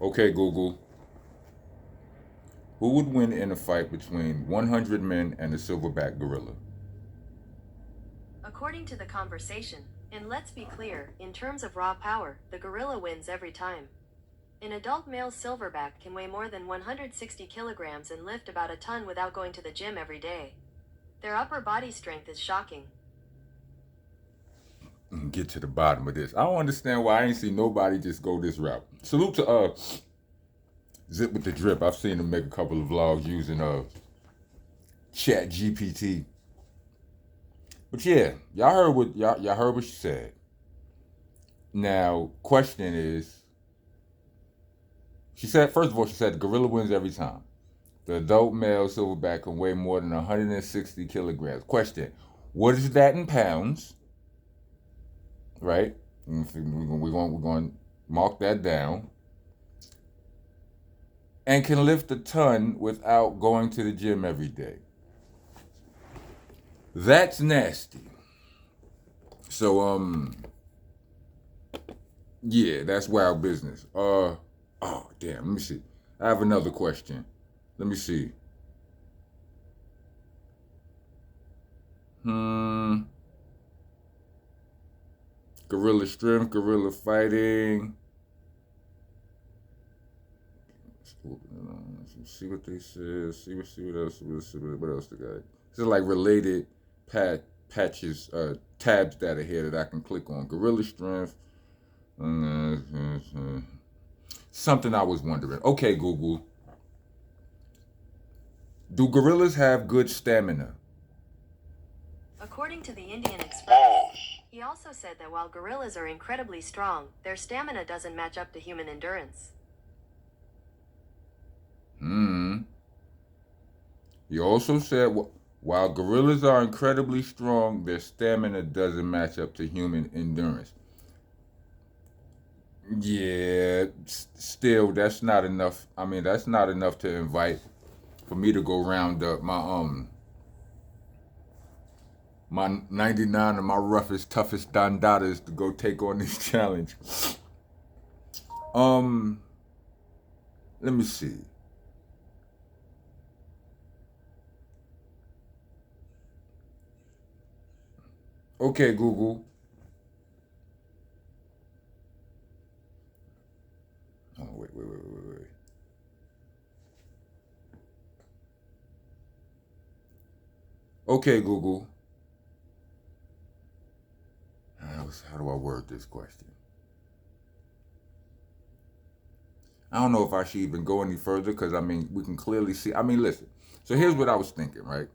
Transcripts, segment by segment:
Okay, Google. Who would win in a fight between 100 men and a silverback gorilla? According to the conversation, and let's be clear, in terms of raw power, the gorilla wins every time. An adult male silverback can weigh more than 160 kilograms and lift about a ton without going to the gym every day. Their upper body strength is shocking. Get to the bottom of this. I don't understand why I ain't seen nobody just go this route. Salute to Zip with the Drip. I've seen him make a couple of vlogs using Chat GPT. But yeah, y'all heard what she said. Now, question is, she said first of all, she said the gorilla wins every time. The adult male silverback can weigh more than 160 kilograms. Question: what is that in pounds? Right? We're going to mark that down. And can lift a ton without going to the gym every day. That's nasty. So yeah, that's wild business. Oh damn, let me see. I have another question. Let me see. Hmm. Gorilla strength, gorilla fighting. See what they said. See what else. What else they got? This is like related patches, tabs that are here that I can click on. Gorilla strength. Something I was wondering. Okay, Google. Do gorillas have good stamina? According to the Indian Express, he also said that while gorillas are incredibly strong, their stamina doesn't match up to human endurance. Hmm. He also said while gorillas are incredibly strong, their stamina doesn't match up to human endurance. Yeah, still that's not enough. I mean, that's not enough to invite for me to go round up my 99 of my roughest, toughest dandadas to go take on this challenge. Um, let me see. Okay, Google. Oh, wait. Okay, Google. How do I word this question? I don't know if I should even go any further because I mean we can clearly see. I mean, listen. So here's what I was thinking, right?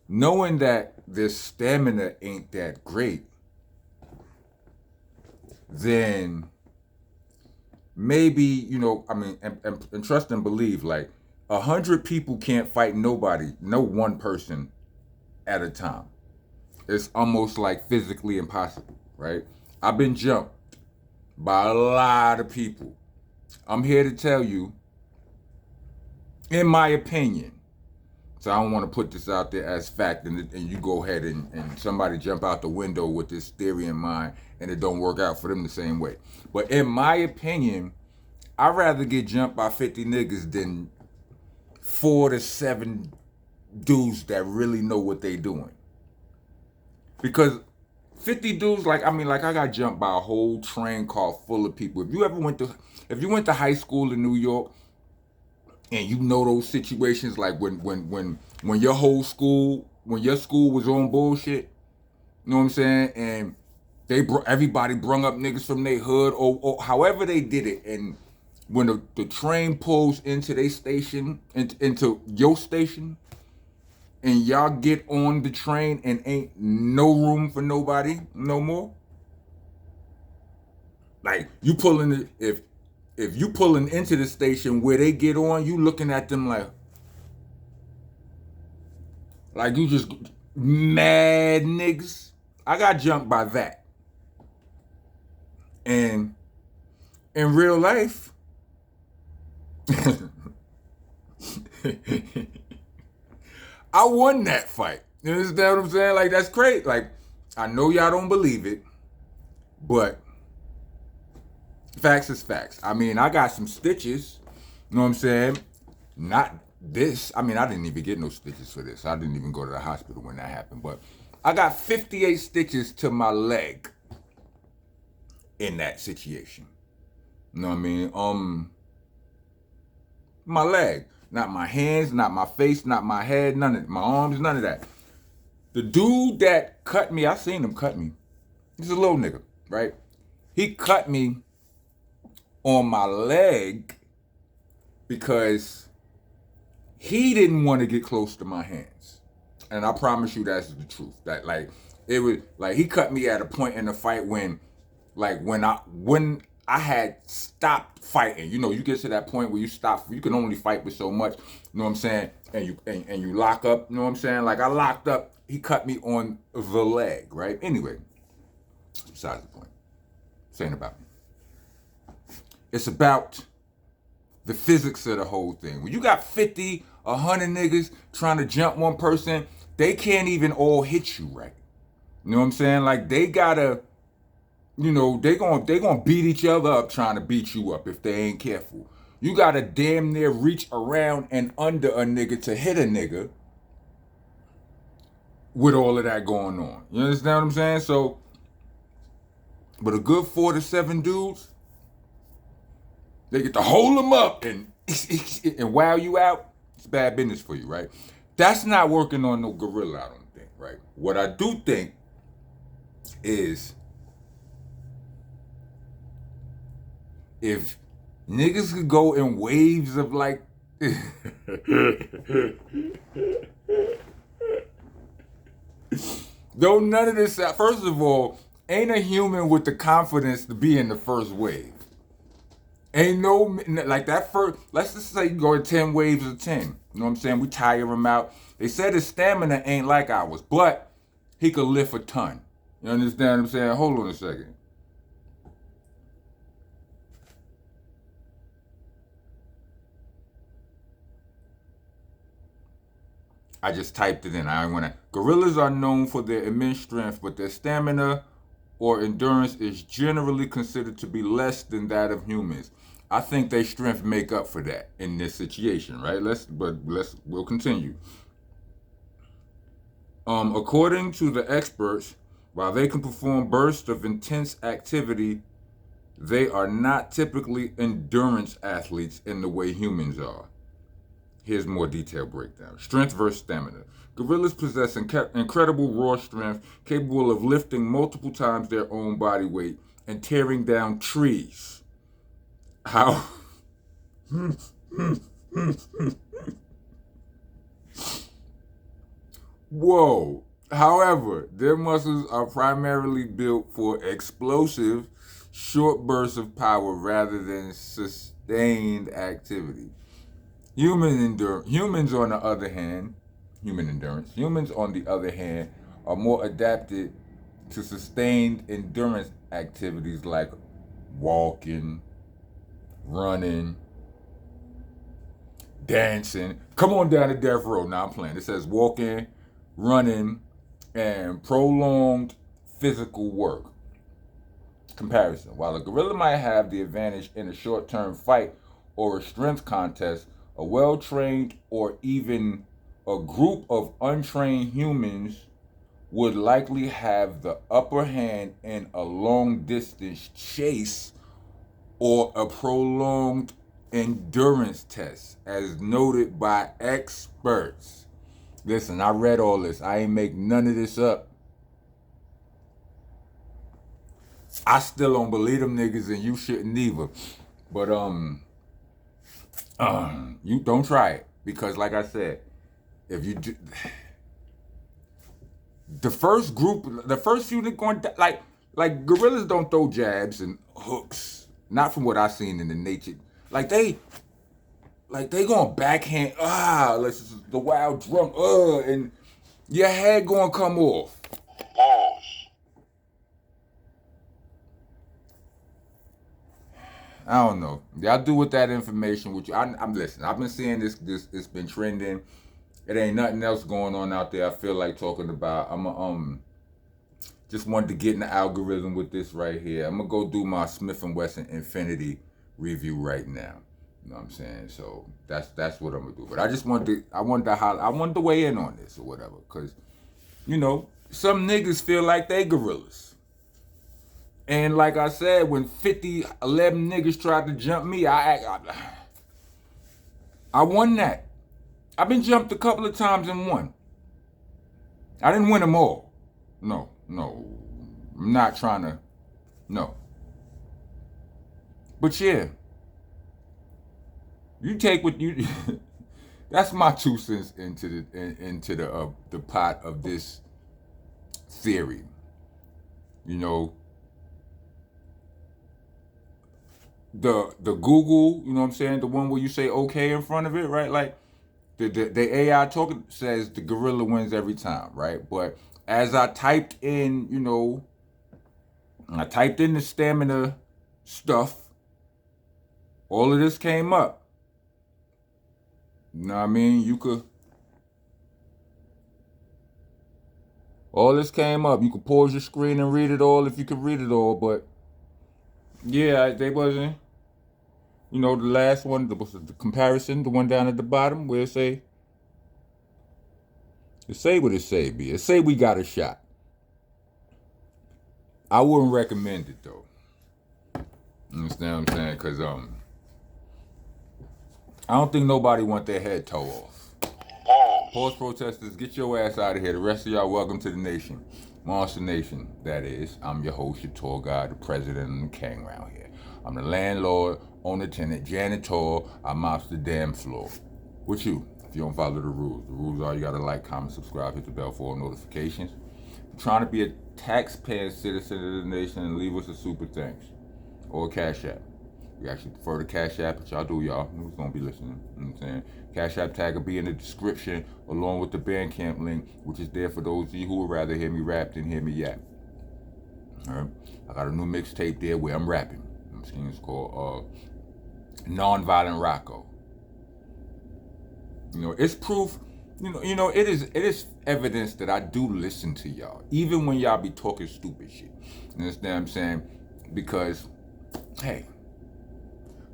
Knowing that their stamina ain't that great, then maybe I mean, and trust and believe, like 100 people can't fight nobody, no one person at a time. It's almost like physically impossible, right? I've been jumped by a lot of people. I'm here to tell you, in my opinion, so I don't want to put this out there as fact, and you go ahead and somebody jump out the window with this theory in mind, and it don't work out for them the same way. But in my opinion, I'd rather get jumped by 50 niggas than 4 to 7 dudes that really know what they doing. Because 50 dudes, like I mean, like I got jumped by a whole train car full of people. If you went to high school in New York, and you know those situations like when your whole school when your school was on bullshit, you know what I'm saying, and everybody brung up niggas from their hood or however they did it, and when the train pulls into their station into your station, and y'all get on the train and ain't no room for nobody no more, like you pulling it if you pulling into the station where they get on, you looking at them like you just mad niggas. I got jumped by that. And in real life, I won that fight. You understand what I'm saying? Like that's great. Like I know y'all don't believe it, but Facts is facts. I mean, I got some stitches. You know what I'm saying? Not this. I mean, I didn't even get no stitches for this. I didn't even go to the hospital when that happened. But I got 58 stitches to my leg in that situation. You know what I mean? My leg. Not my hands, not my face, not my head, none of it. My arms, none of that. The dude that cut me, I seen him cut me. He's a little nigga, right? He cut me on my leg because he didn't want to get close to my hands. And I promise you that's the truth. That like it was like he cut me at a point in the fight when I had stopped fighting. You know, you get to that point where you stop, you can only fight with so much, you know what I'm saying? And you lock up, you know what I'm saying? Like I locked up, he cut me on the leg, right? Anyway, besides the point. This ain't about me. It's about the physics of the whole thing. When you got 50, 100 niggas trying to jump one person, they can't even all hit you right. You know what I'm saying? Like they gotta, you know, they gonna beat each other up trying to beat you up if they ain't careful. You gotta damn near reach around and under a nigga to hit a nigga with all of that going on. You understand what I'm saying? So, but a good 4 to 7 dudes, they get to hold them up and wow you out. It's bad business for you, right? That's not working on no gorilla, I don't think, right? What I do think is if niggas could go in waves of like though none of this, first of all, ain't a human with the confidence to be in the first wave. Ain't no, like that first, let's just say you go in 10 waves of 10. You know what I'm saying? We tire him out. They said his stamina ain't like ours, but he could lift a ton. You understand what I'm saying? Hold on a second. I just typed it in. I want to. Gorillas are known for their immense strength, but their stamina or endurance is generally considered to be less than that of humans. I think their strength make up for that in this situation, right? We'll continue. According to the experts, while they can perform bursts of intense activity, they are not typically endurance athletes in the way humans are. Here's more detailed breakdown. Strength versus stamina. Gorillas possess incredible raw strength, capable of lifting multiple times their own body weight and tearing down trees. How? Whoa. However, their muscles are primarily built for explosive, short bursts of power rather than sustained activity. Humans, on the other hand, humans, on the other hand, are more adapted to sustained endurance activities like walking, running, dancing. Come on down to Death Row. Now I'm playing. It says walking, running, and prolonged physical work. Comparison. While a gorilla might have the advantage in a short-term fight or a strength contest, a well-trained or even a group of untrained humans would likely have the upper hand in a long-distance chase or a prolonged endurance test, as noted by experts. Listen, I read all this. I ain't make none of this up. I still don't believe them niggas, and you shouldn't either. But you don't try it, because like I said, if you do, the first few that going like gorillas don't throw jabs and hooks. Not from what I seen in the nature. Like they going backhand like the wild drum and your head gonna come off. I don't know. Y'all do with that information. With you, I'm listening. I've been seeing this. It's been trending. It ain't nothing else going on out there. I feel like talking about. Just wanted to get in the algorithm with this right here. I'm gonna go do my Smith & Wesson Infinity review right now. You know what I'm saying? So that's what I'm gonna do. But I just wanted to weigh in on this or whatever, cause you know some niggas feel like they gorillas. And like I said, when 11 niggas tried to jump me, I won that. I've been jumped a couple of times and won. I didn't win them all. No. I'm not trying to. No. But yeah. You take what you. That's my 2 cents into the pot of this theory. You know, the Google, you know what I'm saying, the one where you say okay in front of it, right? Like the AI talking says the gorilla wins every time, right? But as I typed in, you know, I typed in the stamina stuff, all of this came up. You know what I mean? All this came up. You could pause your screen and read it all if you could read it all, but yeah, they wasn't. You know, the last one, the comparison, the one down at the bottom where it say what it say, B. It say we got a shot. I wouldn't recommend it though. You understand what I'm saying? Cause I don't think nobody want their head toe off. Pause protesters, get your ass out of here. The rest of y'all, welcome to the nation. Monster Nation, that is. I'm your host, your tour guide, the president, and the king around here. I'm the landlord, owner, tenant, janitor. I mops the damn floor. What you? If you don't follow the rules are you gotta like, comment, subscribe, hit the bell for all notifications. If you're trying to be a taxpaying citizen of the nation, and leave us a super thanks or a cash app. We actually prefer the Cash App, but y'all do, y'all. Who's gonna be listening? You know what I'm saying? Cash App tag will be in the description along with the Bandcamp link, which is there for those of you who would rather hear me rap than hear me yap. Alright? I got a new mixtape there where I'm rapping. It's called Nonviolent Rocco. You know, it's proof. You know, it is evidence that I do listen to y'all, even when y'all be talking stupid shit. You understand what I'm saying? Because, hey,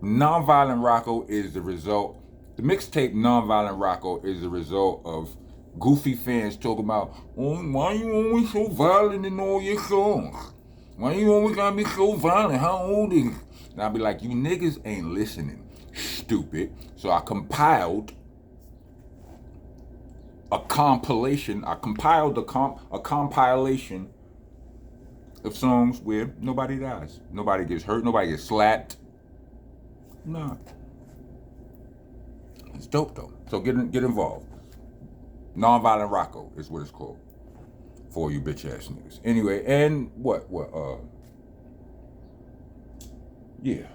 Nonviolent Rocco is the result. The mixtape Nonviolent Rocco is the result of goofy fans talking about, oh, why you always so violent in all your songs? Why you always gotta be so violent? How old is it? And I'll be like, you niggas ain't listening, stupid. So I compiled a compilation. I compiled a compilation of songs where nobody dies, nobody gets hurt, nobody gets slapped. Nah. It's dope though. So get involved. Nonviolent Rocco is what it's called. For you bitch ass niggas. Anyway, and yeah.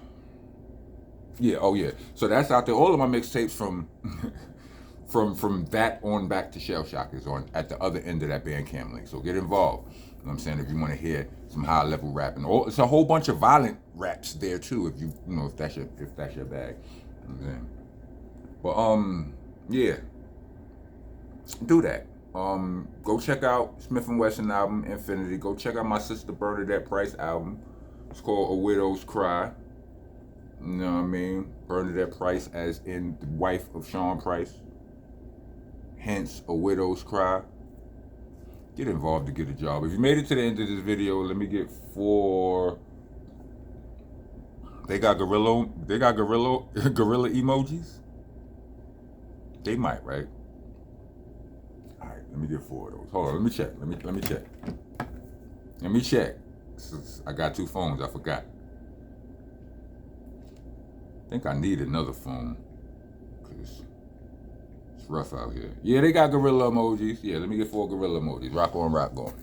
Yeah, oh yeah. So that's out there. All of my mixtapes from from that on back to Shell Shock is on at the other end of that Bandcamp link. So get involved. You know what I'm saying? If you want to hear some high level rapping. It's a whole bunch of violent raps there too, if you know if that's your bag. You know what I'm saying? But yeah. Do that. Go check out Smith & Wesson album, Infinity. Go check out my sister Bernadette Price album. It's called A Widow's Cry. You know what I mean? Bernadette Price as in the wife of Sean Price. Hence, A Widow's Cry. Get involved to get a job. If you made it to the end of this video, let me get 4. They got gorilla emojis? They might, right? Alright, let me get 4 of those. Hold on, let me check. Let me check. I got 2 phones, I forgot. I think I need another phone. Cause it's rough out here. Yeah, they got gorilla emojis. Yeah, let me get 4 gorilla emojis. Rock on, rock on.